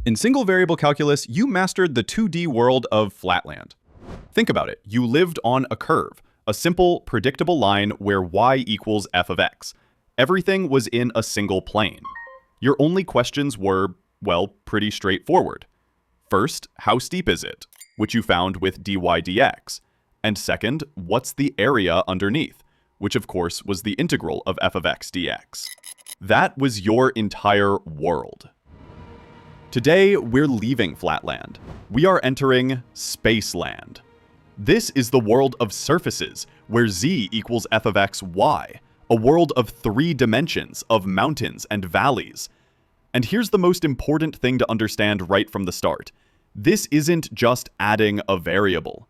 In single variable calculus, you mastered the 2D world of flatland. Think about it. You lived on a curve, a simple, predictable line where y equals f of x. Everything was in a single plane. Your only questions were, well, pretty straightforward. First, how steep is it? Which you found with dy dx. And second, what's the area underneath? Which of course was the integral of f of x dx. That was your entire world. Today, we're leaving flatland. We are entering spaceland. This is the world of surfaces, where z equals f of x, y, a world of 3 dimensions, of mountains and valleys. And here's the most important thing to understand right from the start. This isn't just adding a variable.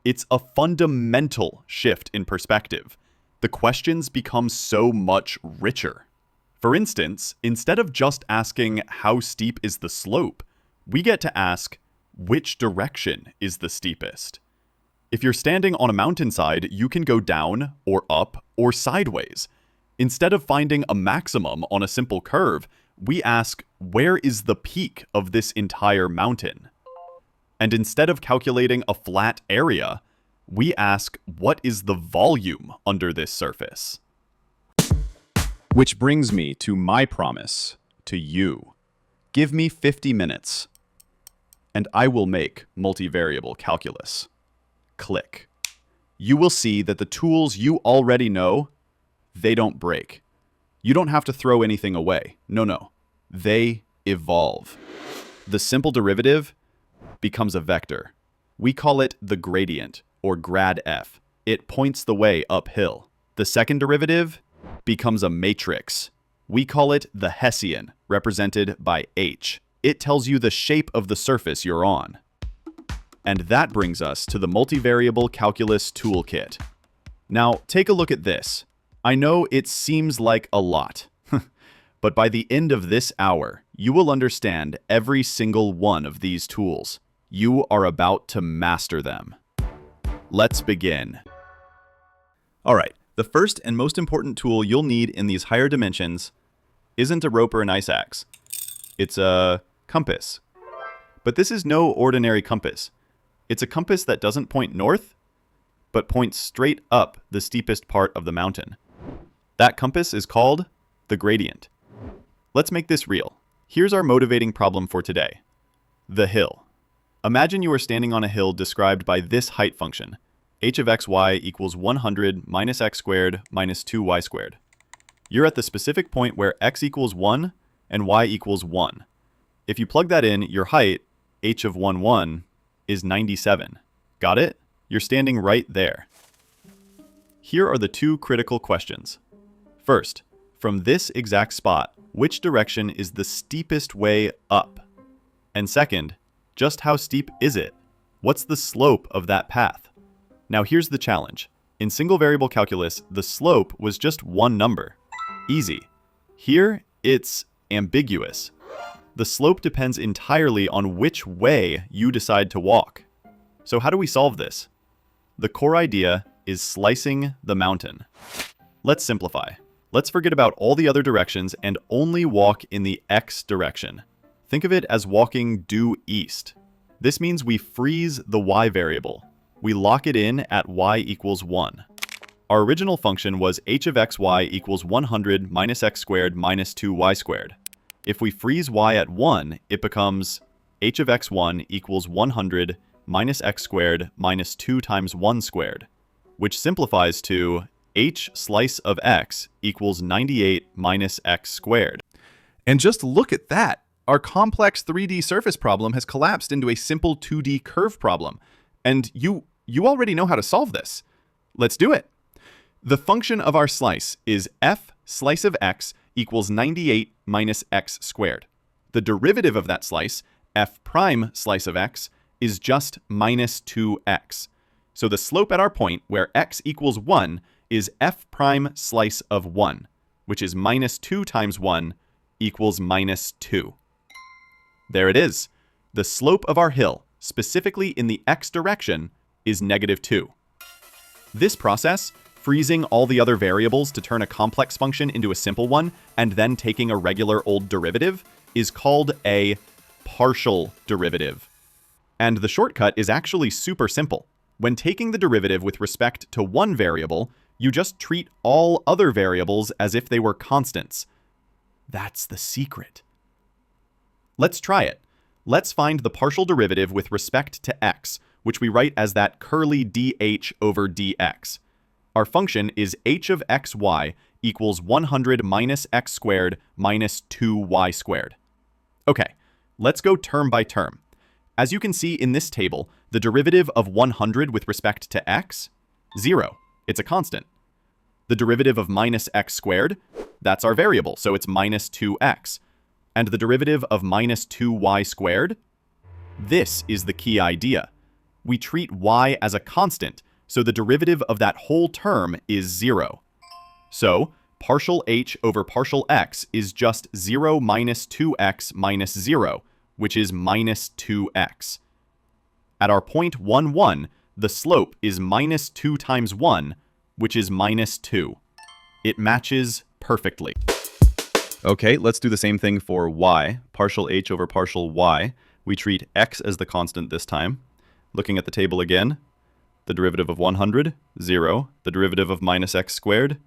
It's a fundamental shift in perspective. The questions become so much richer. For instance, instead of just asking how steep is the slope, we get to ask which direction is the steepest. If you're standing on a mountainside, you can go down or up or sideways. Instead of finding a maximum on a simple curve, we ask where is the peak of this entire mountain? And instead of calculating a flat area, we ask what is the volume under this surface? Which brings me to my promise to you. Give me 50 minutes, and I will make multivariable calculus. Click. You will see that the tools you already know, they don't break. You don't have to throw anything away. No. They evolve. The simple derivative becomes a vector. We call it the gradient, or grad f. It points the way uphill. The second derivative becomes a matrix. We call it the Hessian, represented by h. It tells you the shape of the surface you're on. And that brings us to the multivariable calculus toolkit. Now, take a look at this. I know it seems like a lot, but by the end of this hour, you will understand every single one of these tools. You are about to master them. Let's begin. All right. The first and most important tool you'll need in these higher dimensions isn't a rope or an ice axe. It's a compass. But this is no ordinary compass. It's a compass that doesn't point north, but points straight up the steepest part of the mountain. That compass is called the gradient. Let's make this real. Here's our motivating problem for today. The hill. Imagine you are standing on a hill described by this height function. H of xy equals 100 minus x squared minus 2y squared. You're at the specific point where x equals 1 and y equals 1. If you plug that in, your height, h of 1, is 97. Got it? You're standing right there. Here are the 2 critical questions. First, from this exact spot, which direction is the steepest way up? And second, just how steep is it? What's the slope of that path? Now here's the challenge. In single variable calculus, the slope was just one number. Easy. Here, it's ambiguous. The slope depends entirely on which way you decide to walk. So how do we solve this? The core idea is slicing the mountain. Let's simplify. Let's forget about all the other directions and only walk in the x direction. Think of it as walking due east. This means we freeze the y variable. We lock it in at y equals 1. Our original function was h of xy equals 100 minus x squared minus 2y squared. If we freeze y at 1, it becomes h of x1 equals 100 minus x squared minus 2 times 1 squared, which simplifies to h slice of x equals 98 minus x squared. And just look at that. Our complex 3D surface problem has collapsed into a simple 2D curve problem. And you already know how to solve this. Let's do it. The function of our slice is f slice of x equals 98 minus x squared. The derivative of that slice, f prime slice of x, is just minus 2x. So the slope at our point where x equals 1 is f prime slice of 1, which is minus 2 times 1 equals minus 2. There it is. The slope of our hill, specifically in the x direction, is negative 2. This process, freezing all the other variables to turn a complex function into a simple one, and then taking a regular old derivative, is called a partial derivative. And the shortcut is actually super simple. When taking the derivative with respect to one variable, you just treat all other variables as if they were constants. That's the secret. Let's try it. Let's find the partial derivative with respect to x, which we write as that curly dh over dx. Our function is h of xy equals 100 minus x squared minus 2y squared. Okay, let's go term by term. As you can see in this table, the derivative of 100 with respect to x? 0. It's a constant. The derivative of minus x squared? That's our variable, so it's minus 2x. And the derivative of minus 2y squared? This is the key idea. We treat y as a constant, so the derivative of that whole term is 0. So, partial h over partial x is just 0 minus 2x minus 0, which is minus 2x. At our point 1, 1, the slope is minus 2 times 1, which is minus 2. It matches perfectly. Okay, let's do the same thing for y. Partial h over partial y. We treat x as the constant this time. Looking at the table again, the derivative of 100, 0. The derivative of minus x squared.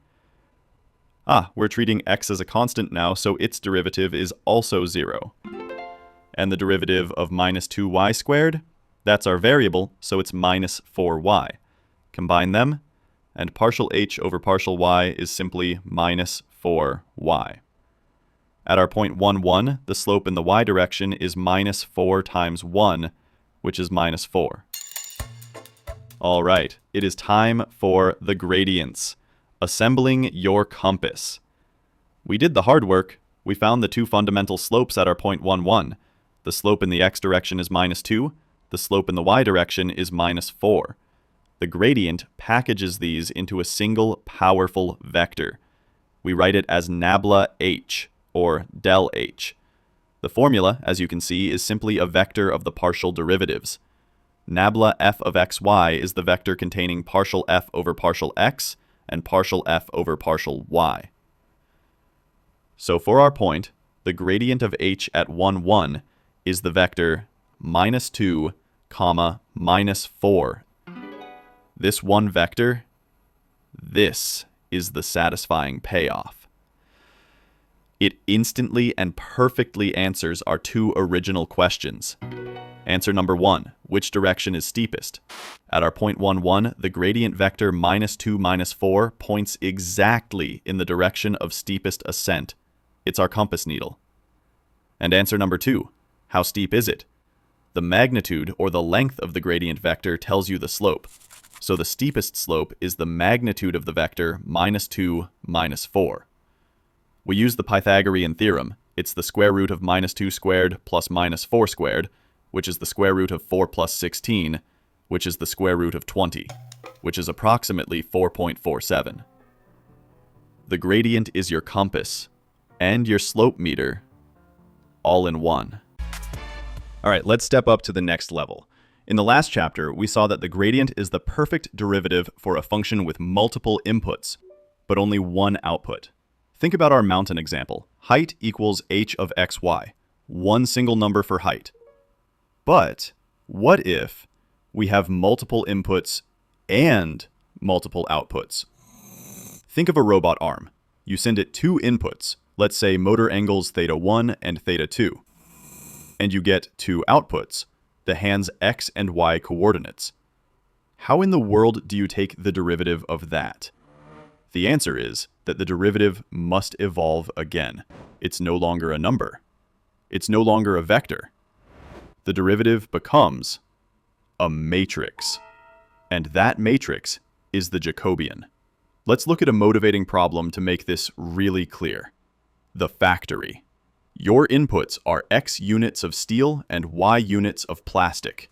We're treating x as a constant now, so its derivative is also 0. And the derivative of minus 2y squared, that's our variable, so it's minus 4y. Combine them, and partial h over partial y is simply minus 4y. At our point 1, 1, the slope in the y direction is minus 4 times 1, which is minus 4. All right, it is time for the gradients. Assembling your compass. We did the hard work. We found the two fundamental slopes at our point 1, 1. The slope in the x direction is minus 2. The slope in the y direction is minus 4. The gradient packages these into a single powerful vector. We write it as nabla h, or del h. The formula, as you can see, is simply a vector of the partial derivatives. Nabla f of xy is the vector containing partial f over partial x and partial f over partial y. So for our point, the gradient of h at 1, 1 is the vector minus 2, comma, minus 4. This one vector, this is the satisfying payoff. It instantly and perfectly answers our two original questions. Answer number 1, which direction is steepest? At our point 1, 1, the gradient vector minus 2, minus 4 points exactly in the direction of steepest ascent. It's our compass needle. And answer number 2, how steep is it? The magnitude, or the length of the gradient vector, tells you the slope. So the steepest slope is the magnitude of the vector minus 2, minus 4. We use the Pythagorean theorem. It's the square root of minus 2 squared plus minus 4 squared, which is the square root of 4 plus 16, which is the square root of 20, which is approximately 4.47. The gradient is your compass and your slope meter, all in one. All right, let's step up to the next level. In the last chapter, we saw that the gradient is the perfect derivative for a function with multiple inputs, but only one output. Think about our mountain example. Height equals h of xy, one single number for height. But what if we have multiple inputs and multiple outputs? Think of a robot arm. You send it two inputs, let's say motor angles theta 1 and theta 2. And you get two outputs, the hand's x and y coordinates. How in the world do you take the derivative of that? The answer is that the derivative must evolve again. It's no longer a number. It's no longer a vector. The derivative becomes a matrix. And that matrix is the Jacobian. Let's look at a motivating problem to make this really clear. The factory. Your inputs are x units of steel and y units of plastic.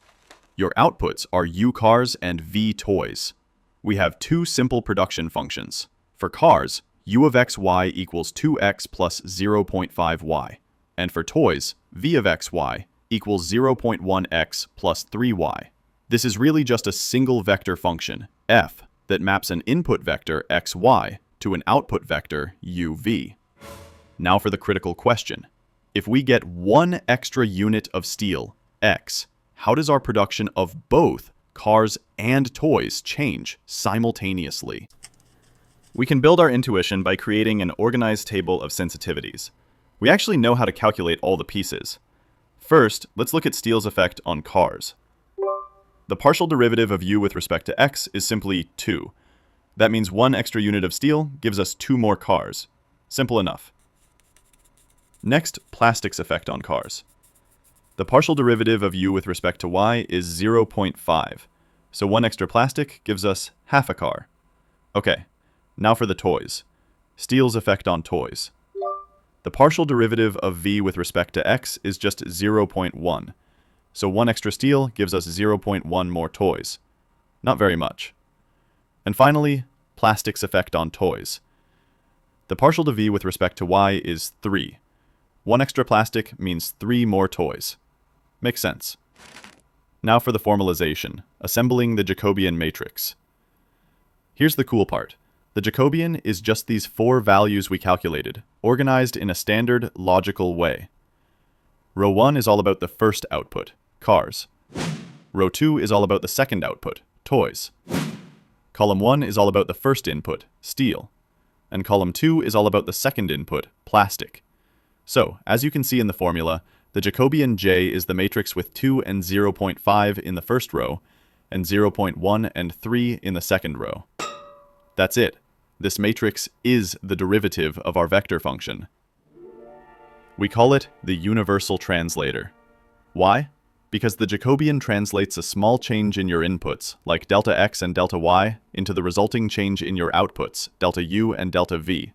Your outputs are u cars and v toys. We have two simple production functions. For cars, u of xy equals 2x plus 0.5y. And for toys, v of xy equals 0.1x plus 3y. This is really just a single vector function, f, that maps an input vector xy to an output vector uv. Now for the critical question. If we get one extra unit of steel, X, how does our production of both cars and toys change simultaneously? We can build our intuition by creating an organized table of sensitivities. We actually know how to calculate all the pieces. First, let's look at steel's effect on cars. The partial derivative of u with respect to x is simply 2. That means one extra unit of steel gives us 2 more cars. Simple enough. Next, plastic's effect on cars. The partial derivative of u with respect to y is 0.5. So one extra plastic gives us half a car. Okay, now for the toys. Steel's effect on toys. The partial derivative of v with respect to x is just 0.1. So one extra steel gives us 0.1 more toys. Not very much. And finally, plastic's effect on toys. The partial to v with respect to y is 3. One extra plastic means 3 more toys. Makes sense. Now for the formalization, assembling the Jacobian matrix. Here's the cool part. The Jacobian is just these 4 values we calculated, organized in a standard logical way. Row 1 is all about the first output, cars. Row 2 is all about the second output, toys. Column 1 is all about the first input, steel. And column 2 is all about the second input, plastic. So, as you can see in the formula, the Jacobian J is the matrix with 2 and 0.5 in the first row, and 0.1 and 3 in the second row. That's it. This matrix is the derivative of our vector function. We call it the universal translator. Why? Because the Jacobian translates a small change in your inputs, like delta x and delta y, into the resulting change in your outputs, delta u and delta v.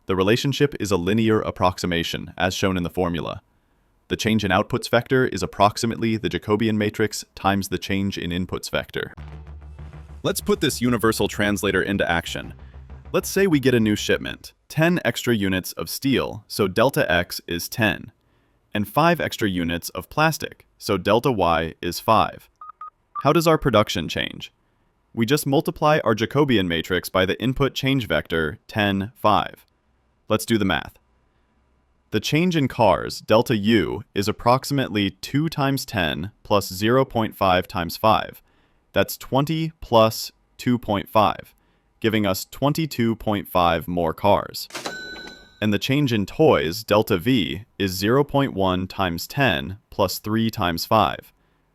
The relationship is a linear approximation, as shown in the formula. The change in outputs vector is approximately the Jacobian matrix times the change in inputs vector. Let's put this universal translator into action. Let's say we get a new shipment, 10 extra units of steel, so delta x is 10, and 5 extra units of plastic, so delta y is 5. How does our production change? We just multiply our Jacobian matrix by the input change vector 10, 5. Let's do the math. The change in cars, delta u, is approximately 2 times 10 plus 0.5 times 5. That's 20 plus 2.5, giving us 22.5 more cars. And the change in toys, delta v, is 0.1 times 10 plus 3 times 5.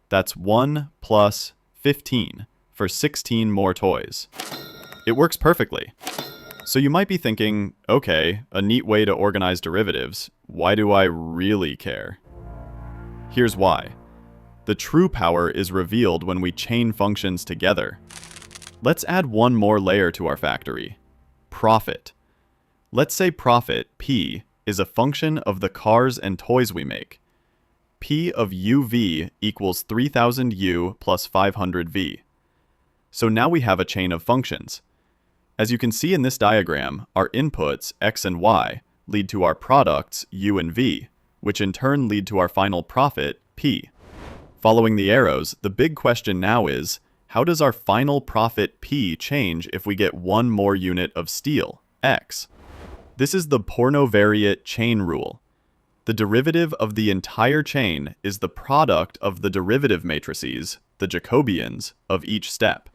That's 1 plus 15 for 16 more toys. It works perfectly. So you might be thinking, okay, a neat way to organize derivatives. Why do I really care? Here's why. The true power is revealed when we chain functions together. Let's add one more layer to our factory. Profit. Let's say profit, P, is a function of the cars and toys we make. P of uv equals 3000u plus 500v. So now we have a chain of functions. As you can see in this diagram, our inputs, x and y, lead to our products, u and v, which in turn lead to our final profit, p. Following the arrows, the big question now is, how does our final profit p change if we get one more unit of steel, x? This is the pornovariate chain rule. The derivative of the entire chain is the product of the derivative matrices, the Jacobians, of each step.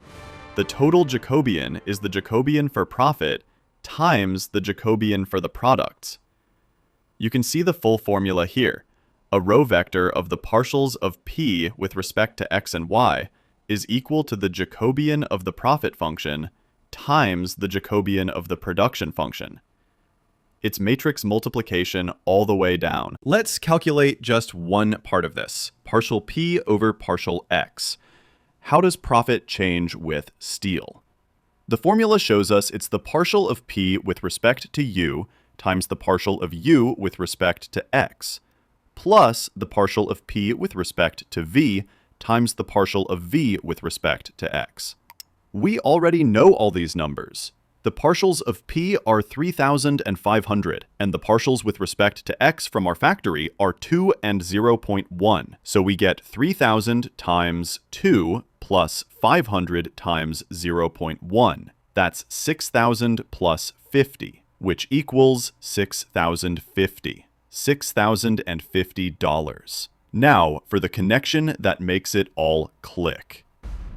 The total Jacobian is the Jacobian for profit times the Jacobian for the products. You can see the full formula here. A row vector of the partials of p with respect to x and y is equal to the Jacobian of the profit function times the Jacobian of the production function. It's matrix multiplication all the way down. Let's calculate just one part of this, partial p over partial x. How does profit change with steel? The formula shows us it's the partial of p with respect to u times the partial of u with respect to x, plus the partial of p with respect to v times the partial of v with respect to x. We already know all these numbers. The partials of p are 3000 and 500, and the partials with respect to x from our factory are 2 and 0.1. So we get 3000 times 2 plus 500 times 0.1. That's 6000 plus 50, which equals 6050. $6,050. Now, for the connection that makes it all click.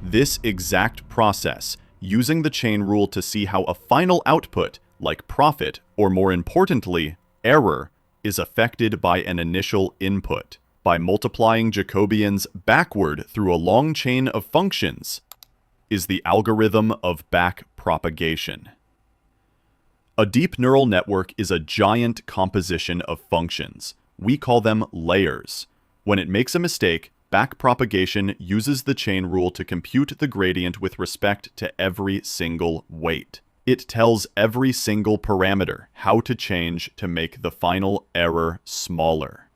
This exact process, using the chain rule to see how a final output, like profit, or more importantly, error, is affected by an initial input, by multiplying Jacobians backward through a long chain of functions, is the algorithm of backpropagation. A deep neural network is a giant composition of functions. We call them layers. When it makes a mistake, backpropagation uses the chain rule to compute the gradient with respect to every single weight. It tells every single parameter how to change to make the final error smaller.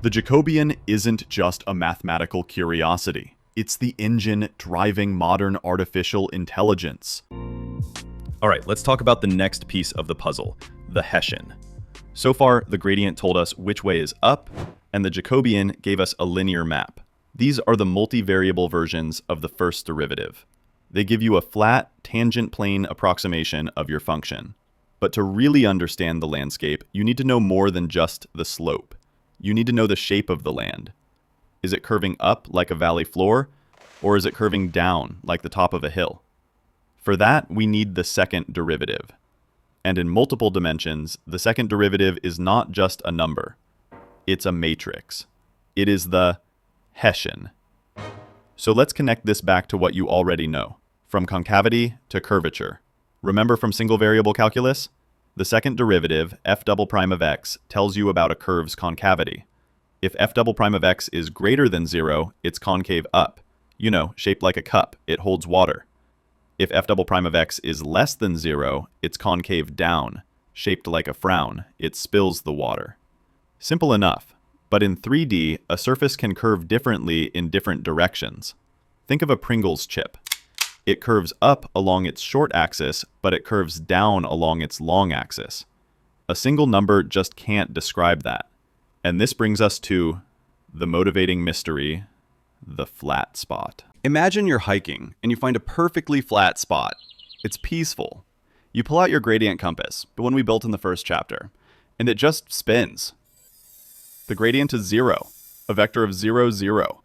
The Jacobian isn't just a mathematical curiosity. It's the engine driving modern artificial intelligence. All right, let's talk about the next piece of the puzzle, the Hessian. So far, the gradient told us which way is up, and the Jacobian gave us a linear map. These are the multivariable versions of the first derivative. They give you a flat, tangent plane approximation of your function. But to really understand the landscape, you need to know more than just the slope. You need to know the shape of the land. Is it curving up like a valley floor, or is it curving down like the top of a hill? For that, we need the second derivative. And in multiple dimensions, the second derivative is not just a number. It's a matrix. It is the Hessian. So let's connect this back to what you already know, from concavity to curvature. Remember from single variable calculus? The second derivative, f double prime of x, tells you about a curve's concavity. If f double prime of x is greater than 0, it's concave up. You know, shaped like a cup, it holds water. If f double prime of x is less than 0, it's concave down, shaped like a frown, it spills the water. Simple enough, but in 3D, a surface can curve differently in different directions. Think of a Pringles chip. It curves up along its short axis, but it curves down along its long axis. A single number just can't describe that. And this brings us to the motivating mystery, the flat spot. Imagine you're hiking and you find a perfectly flat spot. It's peaceful. You pull out your gradient compass, the one we built in the first chapter, and it just spins. The gradient is 0, a vector of 0, 0.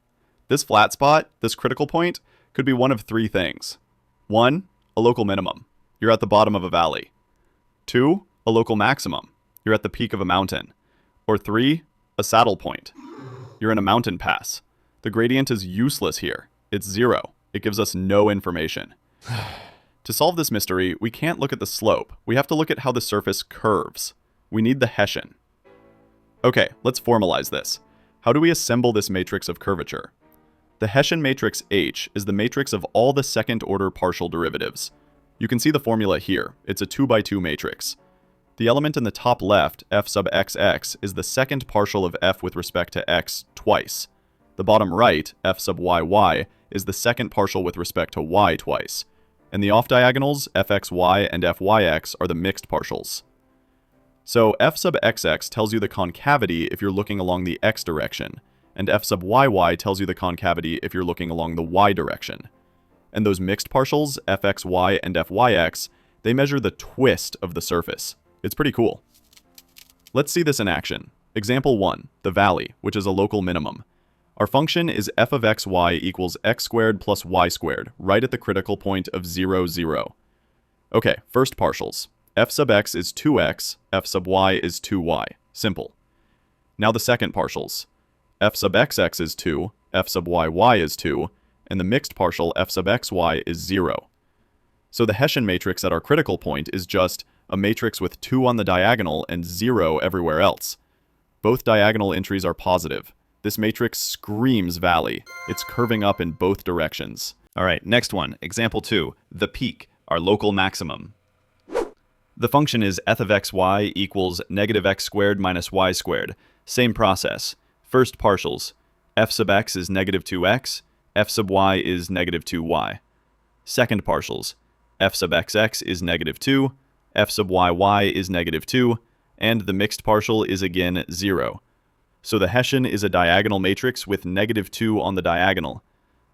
This flat spot, this critical point, could be one of three things. 1, a local minimum. You're at the bottom of a valley. 2, a local maximum. You're at the peak of a mountain. Or 3, a saddle point. You're in a mountain pass. The gradient is useless here. It's 0. It gives us no information. To solve this mystery, we can't look at the slope. We have to look at how the surface curves. We need the Hessian. Okay, let's formalize this. How do we assemble this matrix of curvature? The Hessian matrix H is the matrix of all the second-order partial derivatives. You can see the formula here. It's a 2x2 matrix. The element in the top left, f sub xx, is the second partial of f with respect to x twice. The bottom right, f sub yy, is the second partial with respect to y twice. And the off-diagonals, fxy and fyx, are the mixed partials. So f sub xx tells you the concavity if you're looking along the x direction, and f sub yy tells you the concavity if you're looking along the y direction. And those mixed partials, fxy and fyx, they measure the twist of the surface. It's pretty cool. Let's see this in action. Example 1, the valley, which is a local minimum. Our function is f of xy equals x squared plus y squared, right at the critical point of 0, 0. Okay, first partials. F sub x is 2x, f sub y is 2y. Simple. Now the second partials. F sub xx is 2, f sub yy is 2, and the mixed partial f sub xy is 0. So the Hessian matrix at our critical point is just a matrix with 2 on the diagonal and 0 everywhere else. Both diagonal entries are positive. This matrix screams valley. It's curving up in both directions. All right, next one, example 2, the peak, our local maximum. The function is f of xy equals negative x squared minus y squared. Same process. First partials. F sub x is negative 2x, f sub y is negative 2y. Second partials. F sub xx is negative 2, f sub yy is negative 2, and the mixed partial is again 0. So the Hessian is a diagonal matrix with negative 2 on the diagonal.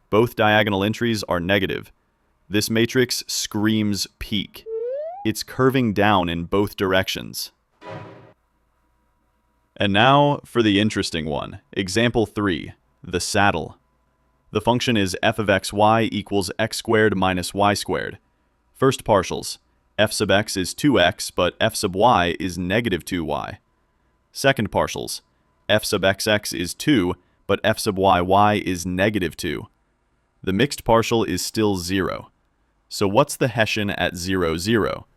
Both diagonal entries are negative. This matrix screams peak. It's curving down in both directions. And now for the interesting one. Example 3, the saddle. The function is f of xy equals x squared minus y squared. First partials. F sub x is 2x, but f sub y is negative 2y. Second partials. F sub xx is 2, but f sub y is negative 2. The mixed partial is still 0. So what's the Hessian at 0, 0?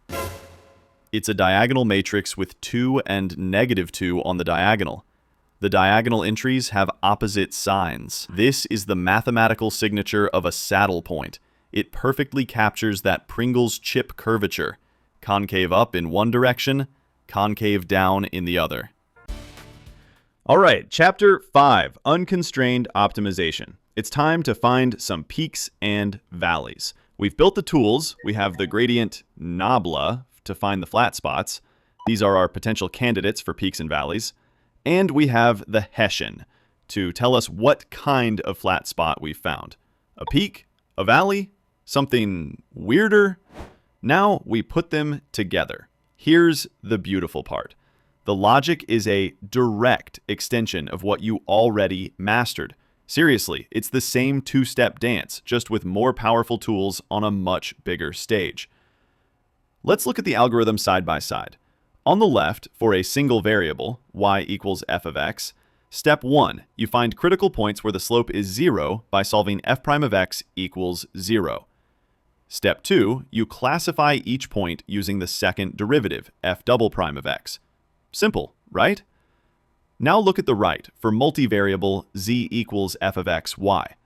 It's a diagonal matrix with 2 and negative 2 on the diagonal. The diagonal entries have opposite signs. This is the mathematical signature of a saddle point. It perfectly captures that Pringles chip curvature. Concave up in one direction, concave down in the other. All right, Chapter 5, Unconstrained Optimization. It's time to find some peaks and valleys. We've built the tools. We have the gradient nabla to find the flat spots. These are our potential candidates for peaks and valleys. And we have the Hessian to tell us what kind of flat spot we've found. A peak? A valley? Something weirder? Now we put them together. Here's the beautiful part. The logic is a direct extension of what you already mastered. Seriously, it's the same two-step dance, just with more powerful tools on a much bigger stage. Let's look at the algorithm side by side. On the left, for a single variable, y equals f of x, step 1, you find critical points where the slope is 0 by solving f prime of x equals 0. Step 2, you classify each point using the second derivative, f double prime of x. Simple, right? Now look at the right for multivariable z equals f of x, y.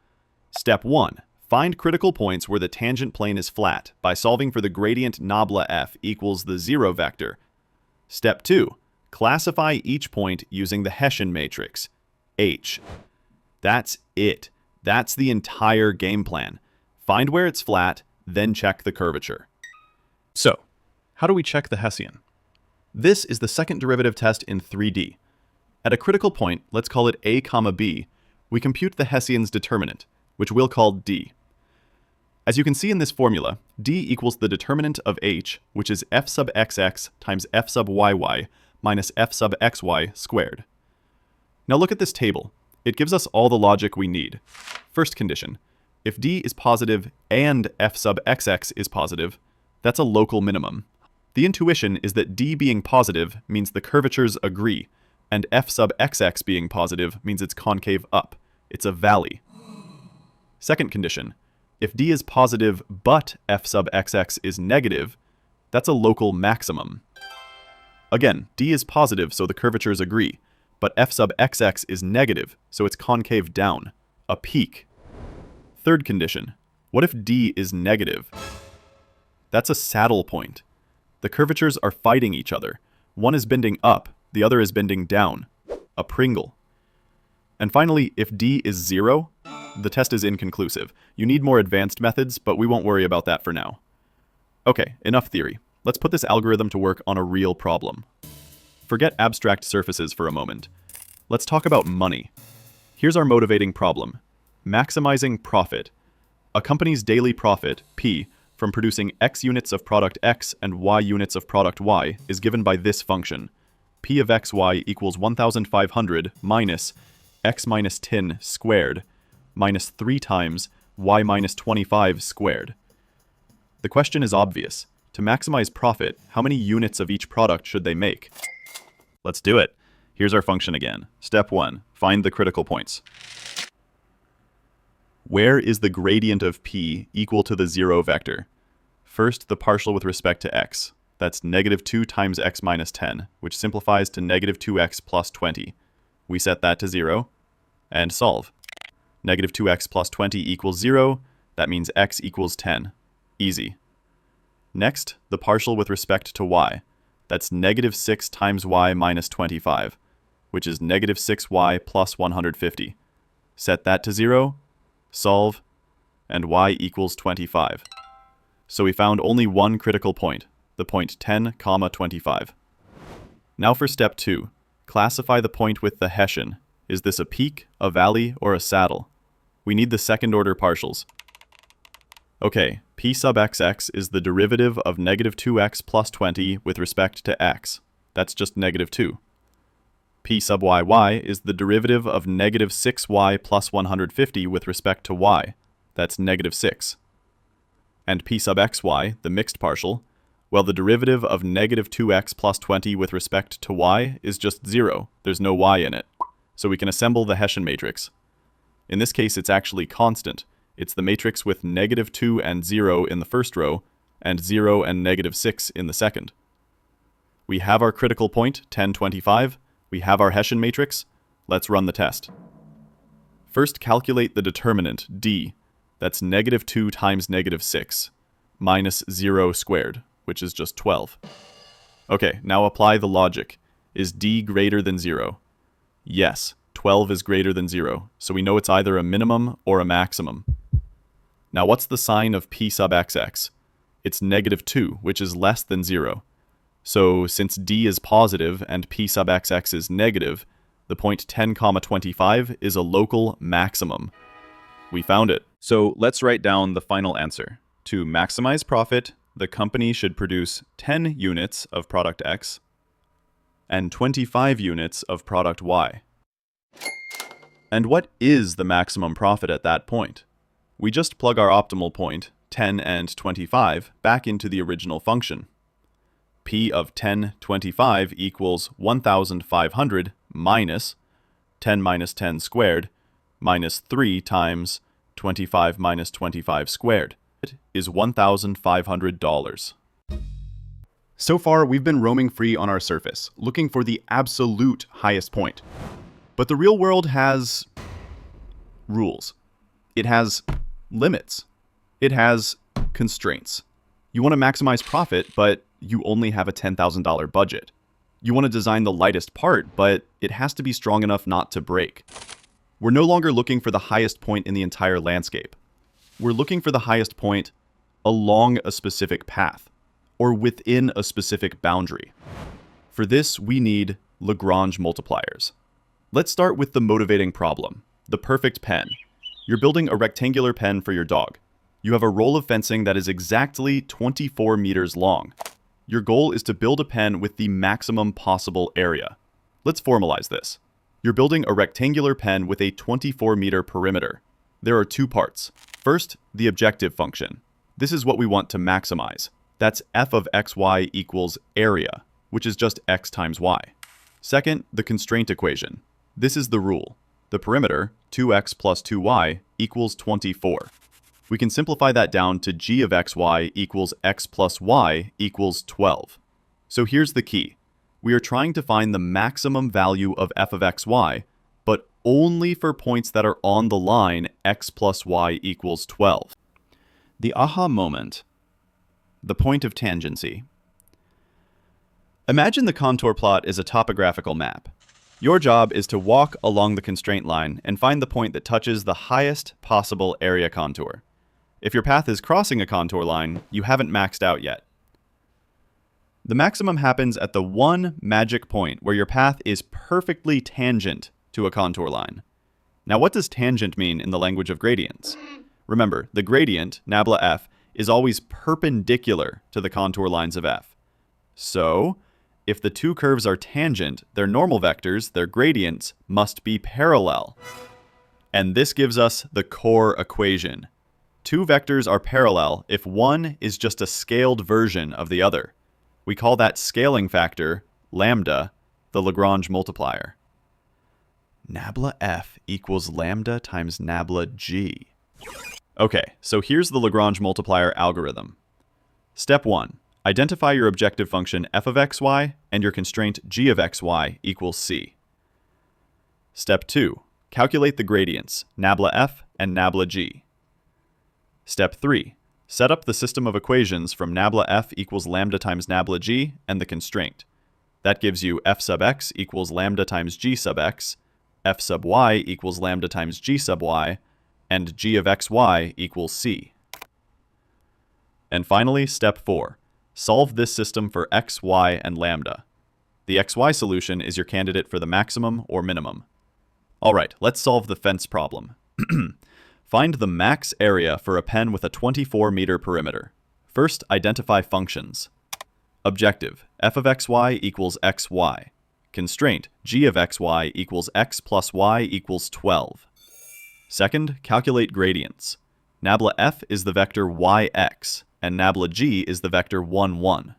Step 1, find critical points where the tangent plane is flat by solving for the gradient nabla f equals the 0 vector. Step 2, classify each point using the Hessian matrix, H. That's it. That's the entire game plan. Find where it's flat, then check the curvature. So, how do we check the Hessian? This is the second derivative test in 3D. At a critical point, let's call it a comma b, we compute the Hessian's determinant, which we'll call d. As you can see in this formula, d equals the determinant of h, which is f sub xx times f sub yy minus f sub xy squared. Now look at this table. It gives us all the logic we need. First condition, if d is positive and f sub xx is positive, that's a local minimum. The intuition is that d being positive means the curvatures agree, and f sub xx being positive means it's concave up. It's a valley. Second condition, if d is positive but f sub xx is negative, that's a local maximum. Again, d is positive, so the curvatures agree, but f sub xx is negative, so it's concave down, a peak. Third condition, what if d is negative? That's a saddle point. The curvatures are fighting each other. One is bending up, the other is bending down, a Pringle. And finally, if d is 0, the test is inconclusive. You need more advanced methods, but we won't worry about that for now. Okay, enough theory. Let's put this algorithm to work on a real problem. Forget abstract surfaces for a moment. Let's talk about money. Here's our motivating problem. Maximizing profit. A company's daily profit, P, from producing X units of product X and Y units of product Y is given by this function. P of xy equals 1,500 minus x minus 10 squared minus 3 times y minus 25 squared. The question is obvious. To maximize profit, how many units of each product should they make? Let's do it. Here's our function again. Step 1. Find the critical points. Where is the gradient of p equal to the 0 vector? First, the partial with respect to x. That's negative 2 times x minus 10, which simplifies to negative 2x plus 20. We set that to 0, and solve. Negative 2x plus 20 equals 0. That means x equals 10. Easy. Next, the partial with respect to y. That's negative 6 times y minus 25, which is negative 6y plus 150. Set that to 0, solve, and y equals 25. So we found only one critical point, the point 10, 25. Now for step 2. Classify the point with the Hessian. Is this a peak, a valley, or a saddle? We need the second order partials. Okay, p sub xx is the derivative of negative 2x plus 20 with respect to x. That's just negative 2. P sub y is the derivative of negative 6y plus 150 with respect to y. That's negative 6. And P sub xy, the mixed partial, well, the derivative of negative 2x plus 20 with respect to y is just 0. There's no y in it. So we can assemble the Hessian matrix. In this case, it's actually constant. It's the matrix with negative 2 and 0 in the first row, and 0 and negative 6 in the second. We have our critical point, 10, 25. We have our Hessian matrix. Let's run the test. First, calculate the determinant, d. That's negative 2 times negative 6, minus 0 squared, which is just 12. Okay, now apply the logic. Is d greater than 0? Yes, 12 is greater than 0, so we know it's either a minimum or a maximum. Now what's the sign of p sub xx? It's negative 2, which is less than 0. So since d is positive and p sub xx is negative, the point 10, 25 is a local maximum. We found it. So let's write down the final answer. To maximize profit, the company should produce 10 units of product X and 25 units of product Y. And what is the maximum profit at that point? We just plug our optimal point, 10 and 25, back into the original function. P of 10, 25 equals 1,500 minus 10 minus 10 squared minus 3 times 25 minus 25 squared. It is $1,500. So far, we've been roaming free on our surface, looking for the absolute highest point. But the real world has rules. It has limits. It has constraints. You want to maximize profit, but you only have a $10,000 budget. You want to design the lightest part, but it has to be strong enough not to break. We're no longer looking for the highest point in the entire landscape. We're looking for the highest point along a specific path, or within a specific boundary. For this, we need Lagrange multipliers. Let's start with the motivating problem, the perfect pen. You're building a rectangular pen for your dog. You have a roll of fencing that is exactly 24 meters long. Your goal is to build a pen with the maximum possible area. Let's formalize this. You're building a rectangular pen with a 24-meter perimeter. There are two parts. First, the objective function. This is what we want to maximize. That's f of xy equals area, which is just x times y. Second, the constraint equation. This is the rule. The perimeter, 2x plus 2y, equals 24. We can simplify that down to g of xy equals x plus y equals 12. So here's the key. We are trying to find the maximum value of f of xy, but only for points that are on the line x plus y equals 12. The aha moment. The point of tangency. Imagine the contour plot is a topographical map. Your job is to walk along the constraint line and find the point that touches the highest possible area contour. If your path is crossing a contour line, you haven't maxed out yet. The maximum happens at the one magic point where your path is perfectly tangent to a contour line. Now, what does tangent mean in the language of gradients? Remember, the gradient, nabla f, is always perpendicular to the contour lines of f. So, if the two curves are tangent, their normal vectors, their gradients, must be parallel. And this gives us the core equation. Two vectors are parallel if one is just a scaled version of the other. We call that scaling factor, lambda, the Lagrange multiplier. Nabla f equals lambda times nabla g. Okay, so here's the Lagrange multiplier algorithm. Step 1. Identify your objective function f of xy and your constraint g of xy equals c. Step 2. Calculate the gradients, nabla f and nabla g. Step 3. Set up the system of equations from nabla f equals lambda times nabla g and the constraint. That gives you f sub x equals lambda times g sub x, f sub y equals lambda times g sub y, and g of xy equals c. And finally, step 4. Solve this system for x, y, and lambda. The xy solution is your candidate for the maximum or minimum. All right, let's solve the fence problem. Find the max area for a pen with a 24-meter perimeter. First, identify functions. Objective, f of xy equals xy. Constraint, g of xy equals x plus y equals 12. Second, calculate gradients. Nabla f is the vector yx, and nabla g is the vector 1, 1.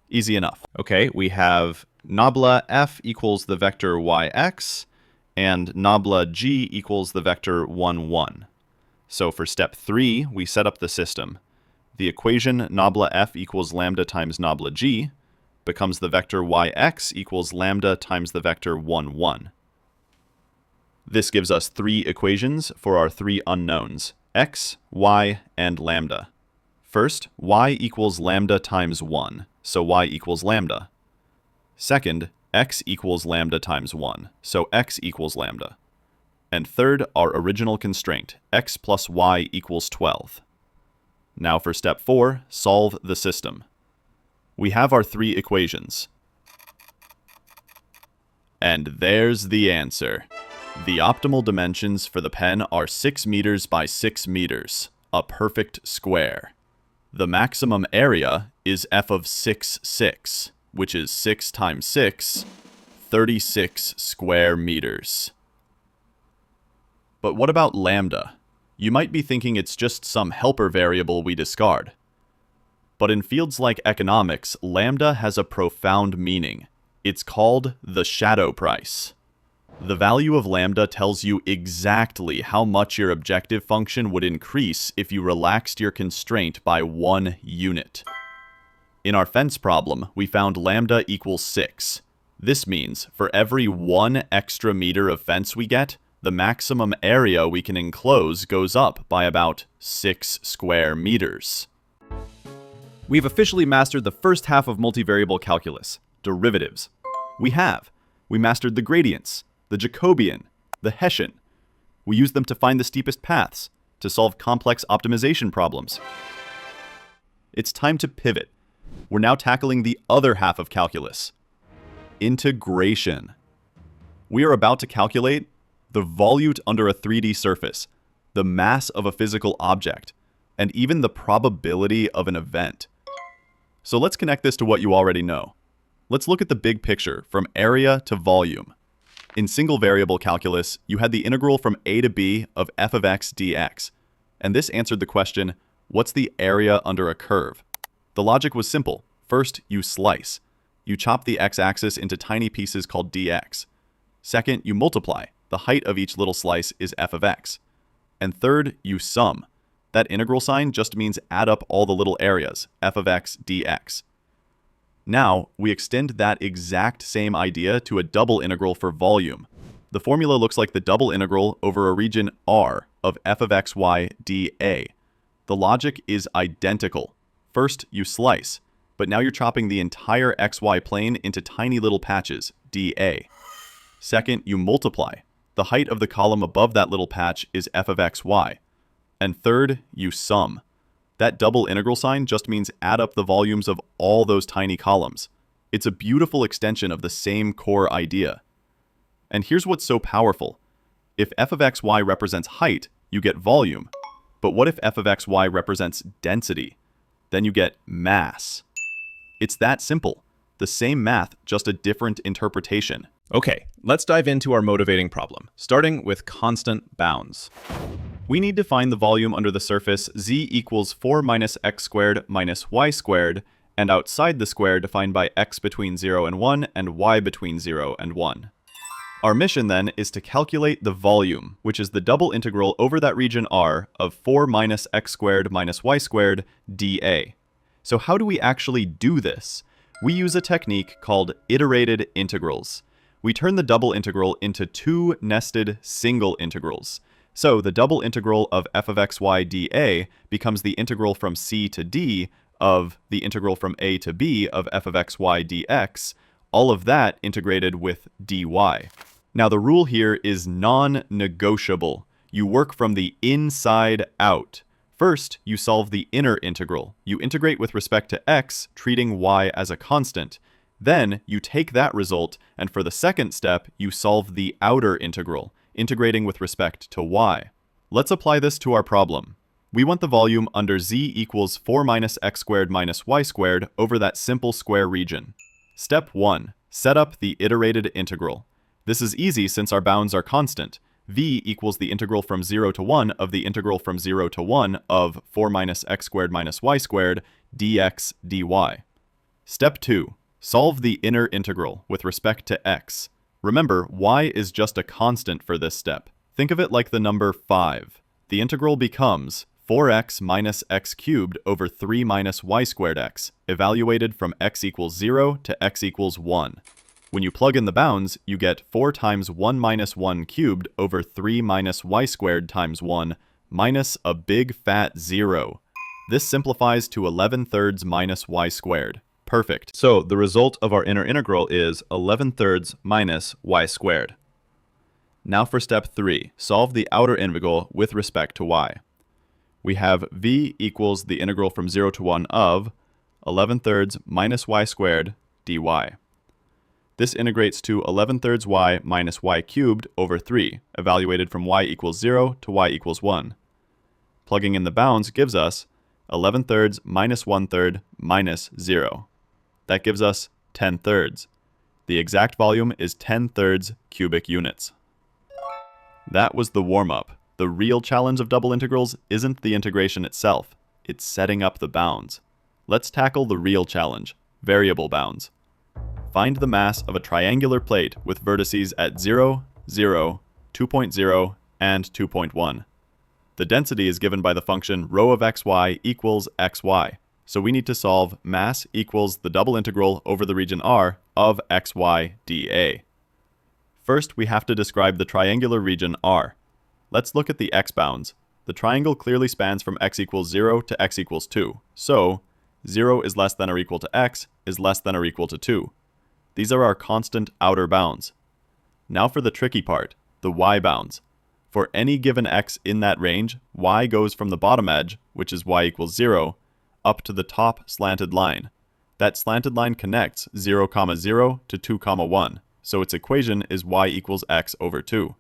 Easy enough. Okay, we have nabla f equals the vector yx, and nabla g equals the vector 1, 1. So for step 3, we set up the system. The equation nabla f equals lambda times nabla g becomes the vector yx equals lambda times the vector 1, 1. This gives us 3 equations for our 3 unknowns, x, y, and lambda. First, y equals lambda times 1, so y equals lambda. Second, x equals lambda times 1, so x equals lambda. And third, our original constraint, x plus y equals 12. Now for step 4, solve the system. We have our 3 equations. And there's the answer. The optimal dimensions for the pen are 6 meters by 6 meters, a perfect square. The maximum area is f of 6, 6, which is 6 times 6, 36 square meters. But what about lambda? You might be thinking it's just some helper variable we discard. But in fields like economics, lambda has a profound meaning. It's called the shadow price. The value of lambda tells you exactly how much your objective function would increase if you relaxed your constraint by 1 unit. In our fence problem, we found lambda equals 6. This means for every 1 extra meter of fence we get, the maximum area we can enclose goes up by about 6 square meters. We've officially mastered the first half of multivariable calculus, derivatives. We mastered the gradients, the Jacobian, the Hessian. We use them to find the steepest paths, to solve complex optimization problems. It's time to pivot. We're now tackling the other half of calculus, integration. We are about to calculate the volute under a 3D surface, the mass of a physical object, and even the probability of an event. So let's connect this to what you already know. Let's look at the big picture from area to volume. In single variable calculus, you had the integral from a to b of f of x dx, and this answered the question, what's the area under a curve? The logic was simple. First, you slice. You chop the x-axis into tiny pieces called dx. Second, you multiply. The height of each little slice is f of x. And third, you sum. That integral sign just means add up all the little areas, f of x dx. Now, we extend that exact same idea to a double integral for volume. The formula looks like the double integral over a region R of f of xy dA. The logic is identical. First, you slice, but now you're chopping the entire xy plane into tiny little patches, dA. Second, you multiply. The height of the column above that little patch is f of xy. And third, you sum. That double integral sign just means add up the volumes of all those tiny columns. It's a beautiful extension of the same core idea. And here's what's so powerful. If f of xy represents height, you get volume. But what if f of xy represents density? Then you get mass. It's that simple. The same math, just a different interpretation. Okay, let's dive into our motivating problem, starting with constant bounds. We need to find the volume under the surface z equals 4 minus x squared minus y squared, and outside the square defined by x between 0 and 1 and y between 0 and 1. Our mission then is to calculate the volume, which is the double integral over that region R of 4 minus x squared minus y squared dA. So how do we actually do this? We use a technique called iterated integrals. We turn the double integral into 2 nested single integrals. So the double integral of f of xy dA becomes the integral from c to d of the integral from a to b of f of xy dx, all of that integrated with dy. Now the rule here is non-negotiable. You work from the inside out. First, you solve the inner integral. You integrate with respect to x, treating y as a constant. Then you take that result, and for the second step, you solve the outer integral, integrating with respect to y. Let's apply this to our problem. We want the volume under z equals 4 minus x squared minus y squared over that simple square region. Step 1. Set up the iterated integral. This is easy since our bounds are constant. V equals the integral from 0 to 1 of the integral from 0 to 1 of 4 minus x squared minus y squared dx dy. Step 2. Solve the inner integral with respect to x. Remember, y is just a constant for this step. Think of it like the number 5. The integral becomes 4x minus x cubed over 3 minus y squared x, evaluated from x equals 0 to x equals 1. When you plug in the bounds, you get 4 times 1 minus 1 cubed over 3 minus y squared times 1 minus a big fat 0. This simplifies to 11/3 minus y squared. Perfect. So the result of our inner integral is 11/3 minus y squared. Now for step 3, solve the outer integral with respect to y. We have v equals the integral from 0 to 1 of 11/3 minus y squared dy. This integrates to 11/3 y minus y cubed over 3, evaluated from y equals 0 to y equals 1. Plugging in the bounds gives us 11/3 minus 1/3 minus 0. That gives us 10/3. The exact volume is 10/3 cubic units. That was the warm-up. The real challenge of double integrals isn't the integration itself, it's setting up the bounds. Let's tackle the real challenge, variable bounds. Find the mass of a triangular plate with vertices at 0, 0, 2.0, and 2.1. The density is given by the function rho of xy equals xy, so we need to solve mass equals the double integral over the region R of xy dA. First, we have to describe the triangular region R. Let's look at the x bounds. The triangle clearly spans from x equals 0 to x equals 2, so 0 is less than or equal to x is less than or equal to 2. These are our constant outer bounds. Now for the tricky part, the y bounds. For any given x in that range, y goes from the bottom edge, which is y equals 0, up to the top slanted line. That slanted line connects 0, 0 to 2, 1, so its equation is y equals x over 2.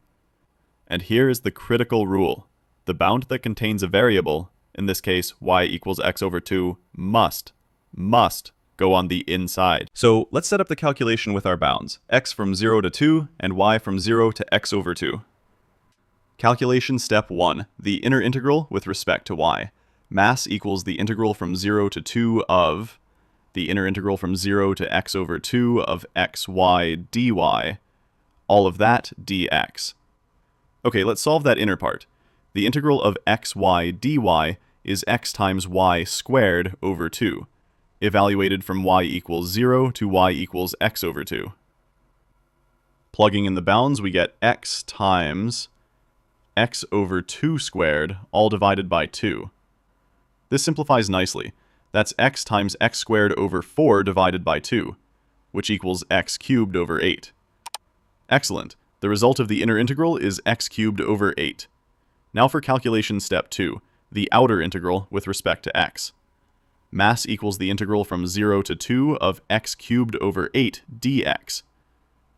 And here is the critical rule. The bound that contains a variable, in this case y equals x over 2, must go on the inside. So let's set up the calculation with our bounds, x from 0 to 2 and y from 0 to x over 2. Calculation step 1, the inner integral with respect to y. Mass equals the integral from 0 to 2 of the inner integral from 0 to x over 2 of xy dy, all of that dx. Okay, let's solve that inner part. The integral of xy dy is x times y squared over 2, evaluated from y equals 0 to y equals x over 2. Plugging in the bounds, we get x times x over 2 squared, all divided by 2. This simplifies nicely. That's x times x squared over 4 divided by 2, which equals x cubed over 8. Excellent. The result of the inner integral is x cubed over 8. Now for calculation step 2, the outer integral with respect to x. Mass equals the integral from 0 to 2 of x cubed over 8 dx.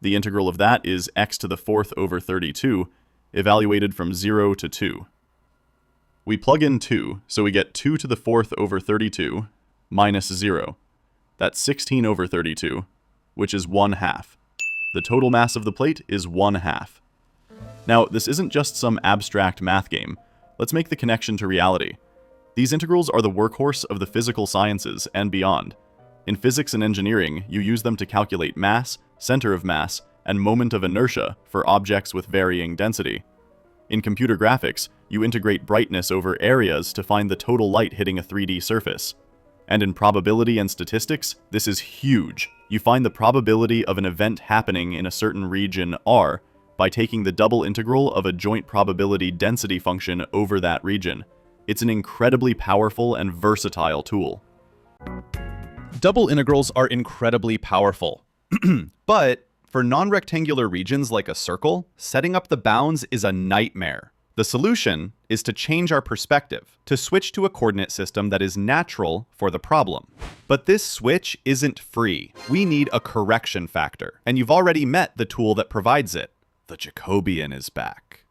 The integral of that is x to the 4th over 32, evaluated from 0 to 2. We plug in 2, so we get 2 to the 4th over 32 minus 0. That's 16 over 32, which is 1/2. The total mass of the plate is 1/2. Now, this isn't just some abstract math game. Let's make the connection to reality. These integrals are the workhorse of the physical sciences and beyond. In physics and engineering, you use them to calculate mass, center of mass, and moment of inertia for objects with varying density. In computer graphics, you integrate brightness over areas to find the total light hitting a 3D surface. And in probability and statistics, this is huge. You find the probability of an event happening in a certain region R by taking the double integral of a joint probability density function over that region. It's an incredibly powerful and versatile tool. Double integrals are incredibly powerful. But for non-rectangular regions like a circle, setting up the bounds is a nightmare. The solution is to change our perspective, to switch to a coordinate system that is natural for the problem. But this switch isn't free. We need a correction factor, and you've already met the tool that provides it. The Jacobian is back.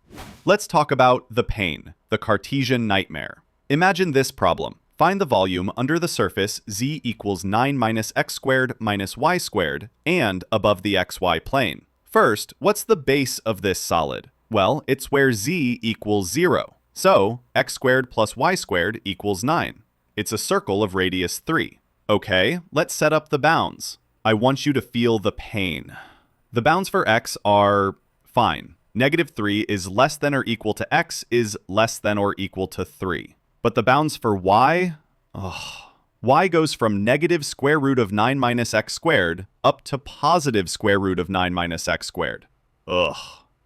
Let's talk about the pain, the Cartesian nightmare. Imagine this problem. Find the volume under the surface z equals 9 minus x squared minus y squared and above the xy plane. First, what's the base of this solid? Well, it's where z equals 0. So, x squared plus y squared equals 9. It's a circle of radius 3. Okay, let's set up the bounds. I want you to feel the pain. The bounds for x are fine. Negative 3 is less than or equal to x is less than or equal to 3. But the bounds for y? Y goes from negative square root of 9 minus x squared up to positive square root of 9 minus x squared.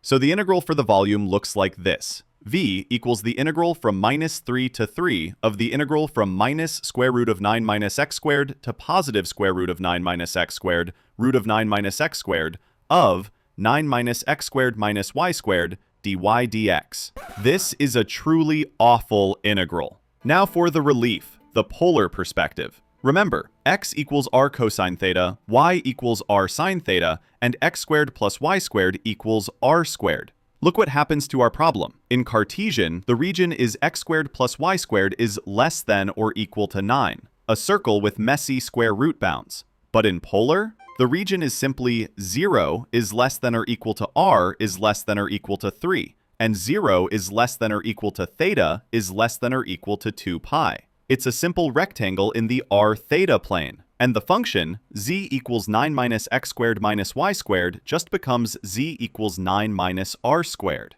So the integral for the volume looks like this. V equals the integral from minus 3 to 3 of the integral from minus square root of 9 minus x squared to positive square root of 9 minus x squared, root of 9 minus x squared, of 9 minus x squared minus y squared dy dx. This is a truly awful integral. Now for the relief, the polar perspective. Remember, x equals r cosine theta, y equals r sine theta, and x squared plus y squared equals r squared. Look what happens to our problem. In Cartesian, the region is x squared plus y squared is less than or equal to 9, a circle with messy square root bounds. But in polar, the region is simply 0 is less than or equal to r is less than or equal to 3, and 0 is less than or equal to theta is less than or equal to 2 pi. It's a simple rectangle in the r theta plane. And the function, z equals 9 minus x squared minus y squared, just becomes z equals 9 minus r squared.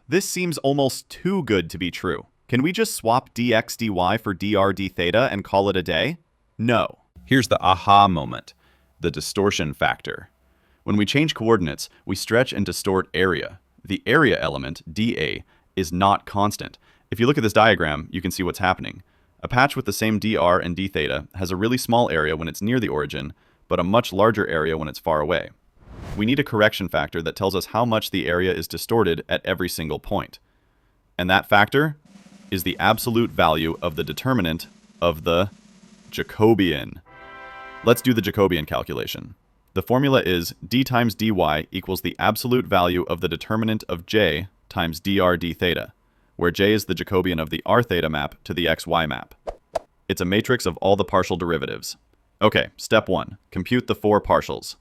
This seems almost too good to be true. Can we just swap dx dy for dr d theta and call it a day? No. Here's the aha moment, the distortion factor. When we change coordinates, we stretch and distort area. The area element, dA, is not constant. If you look at this diagram, you can see what's happening. A patch with the same dr and d theta has a really small area when it's near the origin, but a much larger area when it's far away. We need a correction factor that tells us how much the area is distorted at every single point. And that factor is the absolute value of the determinant of the Jacobian. Let's do the Jacobian calculation. The formula is d times dy equals the absolute value of the determinant of j times dr d theta, where j is the Jacobian of the r theta map to the xy map. It's a matrix of all the partial derivatives. Okay, step 1. Compute the 4 partials.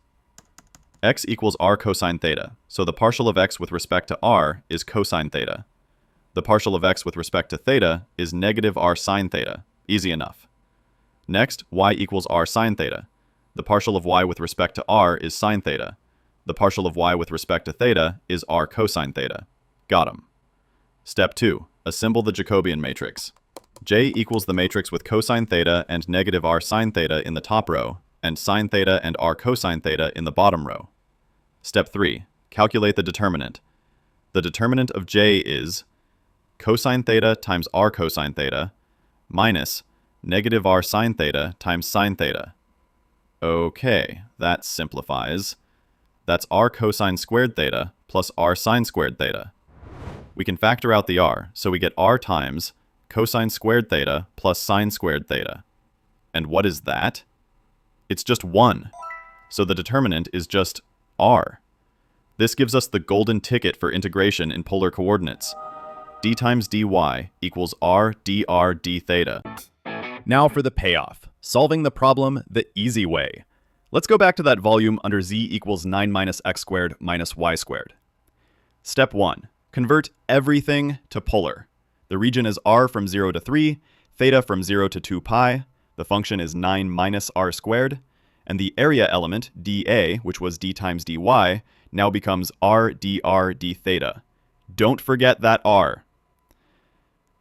X equals r cosine theta, so the partial of x with respect to r is cosine theta. The partial of x with respect to theta is negative r sine theta. Easy enough. Next, y equals r sine theta. The partial of y with respect to r is sine theta. The partial of y with respect to theta is r cosine theta. Got 'em. Step 2. Assemble the Jacobian matrix. J equals the matrix with cosine theta and negative r sine theta in the top row, and sine theta and r cosine theta in the bottom row. Step 3. Calculate the determinant. The determinant of J is cosine theta times r cosine theta minus negative r sine theta times sine theta. Okay, that simplifies. That's r cosine squared theta plus r sine squared theta. We can factor out the r, so we get r times cosine squared theta plus sine squared theta. And what is that? It's just 1. So the determinant is just r. This gives us the golden ticket for integration in polar coordinates. D times dy equals r dr d theta. Now for the payoff, solving the problem the easy way. Let's go back to that volume under z equals 9 minus x squared minus y squared. Step 1. Convert everything to polar. The region is r from 0 to 3, theta from 0 to 2 pi, the function is 9 minus r squared, and the area element, dA, which was d times dy, now becomes r dr d theta. Don't forget that r.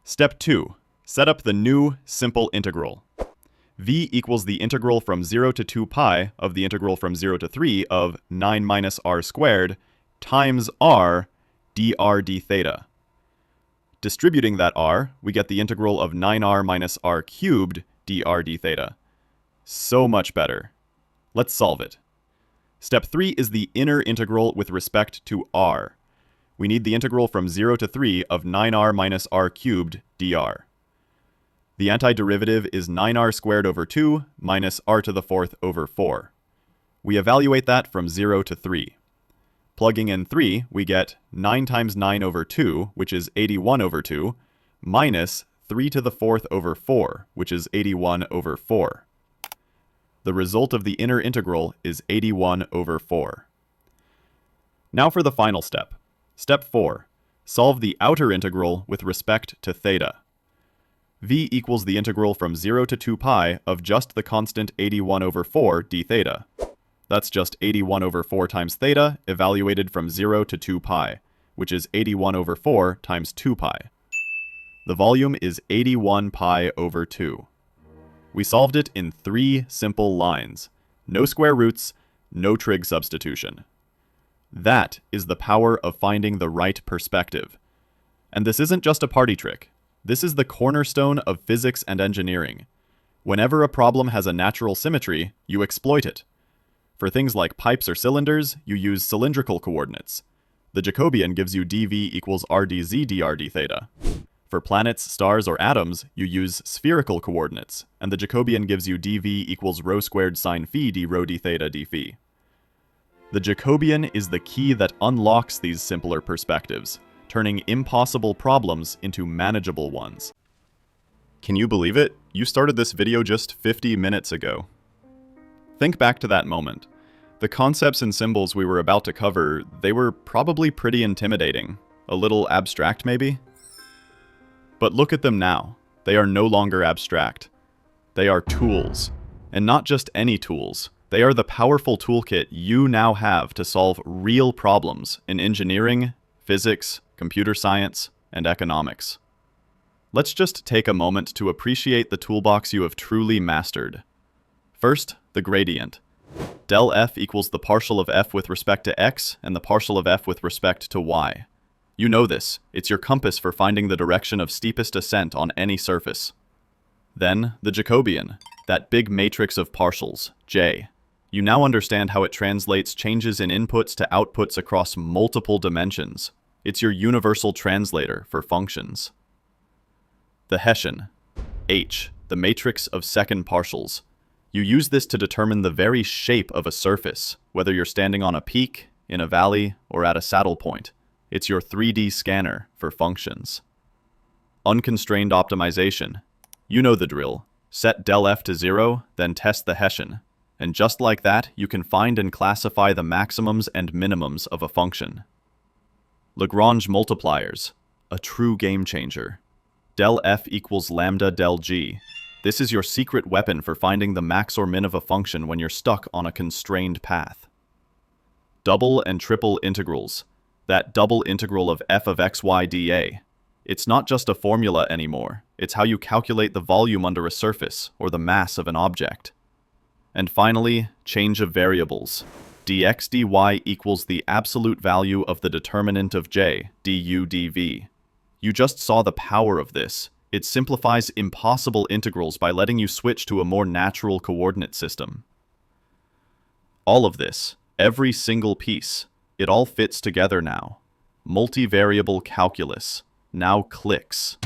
Step 2. Set up the new simple integral. V equals the integral from 0 to 2 pi of the integral from 0 to 3 of 9 minus r squared times r dr d theta. Distributing that r, we get the integral of 9r minus r cubed dr d theta. So much better. Let's solve it. Step 3 is the inner integral with respect to r. We need the integral from 0 to 3 of 9r minus r cubed dr. The antiderivative is 9r squared over 2 minus r to the 4th over 4. We evaluate that from 0 to 3. Plugging in 3, we get 9 times 9 over 2, which is 81 over 2, minus 3 to the 4th over 4, which is 81 over 4. The result of the inner integral is 81 over 4. Now for the final step. Step 4. Solve the outer integral with respect to theta. V equals the integral from 0 to 2 pi of just the constant 81 over 4 d theta. That's just 81 over 4 times theta evaluated from 0 to 2 pi, which is 81 over 4 times 2 pi. The volume is 81 pi over 2. We solved it in 3 simple lines. No square roots, no trig substitution. That is the power of finding the right perspective. And this isn't just a party trick. This is the cornerstone of physics and engineering. Whenever a problem has a natural symmetry, you exploit it. For things like pipes or cylinders, you use cylindrical coordinates. The Jacobian gives you dv equals rdz dr d theta. For planets, stars, or atoms, you use spherical coordinates, and the Jacobian gives you dv equals rho squared sine phi d rho d theta d phi. The Jacobian is the key that unlocks these simpler perspectives, turning impossible problems into manageable ones. Can you believe it? You started this video just 50 minutes ago. Think back to that moment. The concepts and symbols we were about to cover, they were probably pretty intimidating. A little abstract, maybe? But look at them now. They are no longer abstract. They are tools. And not just any tools. They are the powerful toolkit you now have to solve real problems in engineering, physics, computer science, and economics. Let's just take a moment to appreciate the toolbox you have truly mastered. First, the gradient. Del f equals the partial of f with respect to x and the partial of f with respect to y. You know this. It's your compass for finding the direction of steepest ascent on any surface. Then, the Jacobian, that big matrix of partials, J. You now understand how it translates changes in inputs to outputs across multiple dimensions. It's your universal translator for functions. The Hessian, H, the matrix of second partials. You use this to determine the very shape of a surface, whether you're standing on a peak, in a valley, or at a saddle point. It's your 3D scanner for functions. Unconstrained optimization. You know the drill. Set del f to 0, then test the Hessian. And just like that, you can find and classify the maximums and minimums of a function. Lagrange multipliers. A true game changer. Del f equals lambda del g. This is your secret weapon for finding the max or min of a function when you're stuck on a constrained path. Double and triple integrals. That double integral of f of xy dA. It's not just a formula anymore. It's how you calculate the volume under a surface or the mass of an object. And finally, change of variables. Dx dy equals the absolute value of the determinant of j, du dv. You just saw the power of this. It simplifies impossible integrals by letting you switch to a more natural coordinate system. All of this, every single piece, it all fits together now. Multivariable calculus now clicks.